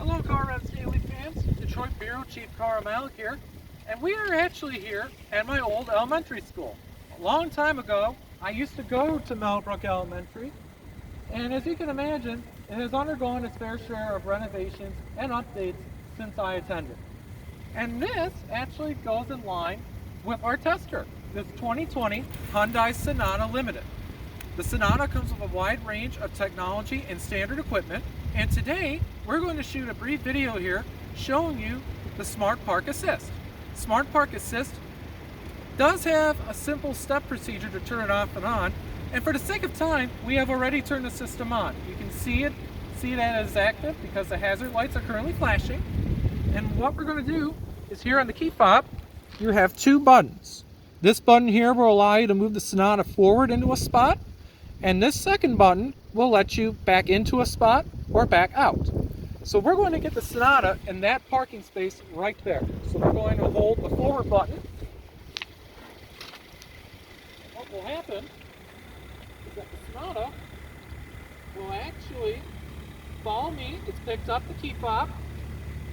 Hello Car-Revs-Daily fans, Detroit Bureau Chief Carl Malik here, and we are actually here at my old elementary school. A long time ago, I used to go to Mellbrook Elementary, and as you can imagine, it has undergone its fair share of renovations and updates since I attended. And this actually goes in line with our tester, this 2020 Hyundai Sonata Limited. The Sonata comes with a wide range of technology and standard equipment, and today we're going to shoot a brief video here showing you the Smart Park Assist. Smart Park Assist does have a simple step procedure to turn it off and on, and for the sake of time, we have already turned the system on. You can see that it is active because the hazard lights are currently flashing. And what we're going to do is here on the key fob, you have two buttons. This button here will allow you to move the Sonata forward into a spot, and this second button will let you back into a spot or back out. So we're going to get the Sonata in that parking space right there. So we're going to hold the forward button. What will happen is that the Sonata will actually follow me. It's picked up the key fob.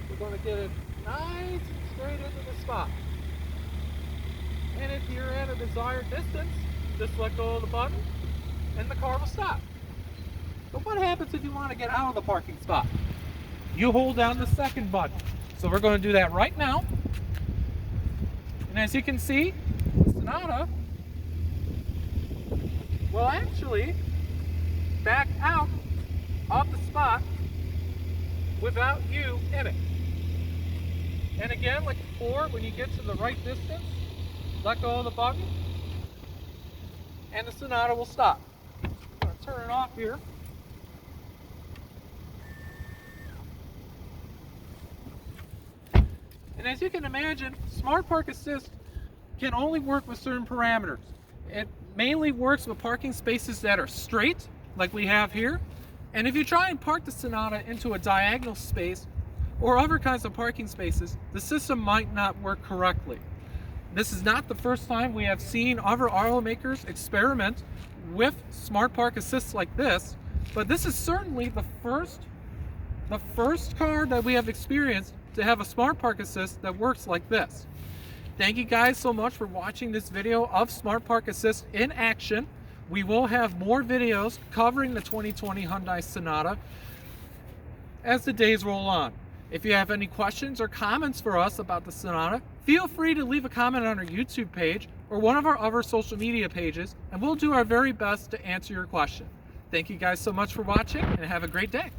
We're going to get it nice and straight into the spot. And if you're at a desired distance, just let go of the button and the car will stop. But what happens if you want to get out of the parking spot? You hold down the second button. So we're going to do that right now. And as you can see, the Sonata will actually back out of the spot without you in it. And again, like before, when you get to the right distance, let go of the button and the Sonata will stop. I'm going to turn it off here. And as you can imagine, Smart Park Assist can only work with certain parameters. It mainly works with parking spaces that are straight, like we have here. And if you try and park the Sonata into a diagonal space or other kinds of parking spaces, the system might not work correctly. This is not the first time we have seen other automakers experiment with Smart Park Assists like this, but this is certainly the first car that we have experienced to have a Smart Park Assist that works like this. Thank you guys so much for watching this video of Smart Park Assist in action. We will have more videos covering the 2020 Hyundai Sonata as the days roll on. If you have any questions or comments for us about the Sonata, feel free to leave a comment on our YouTube page or one of our other social media pages, and we'll do our very best to answer your question. Thank you guys so much for watching, and have a great day.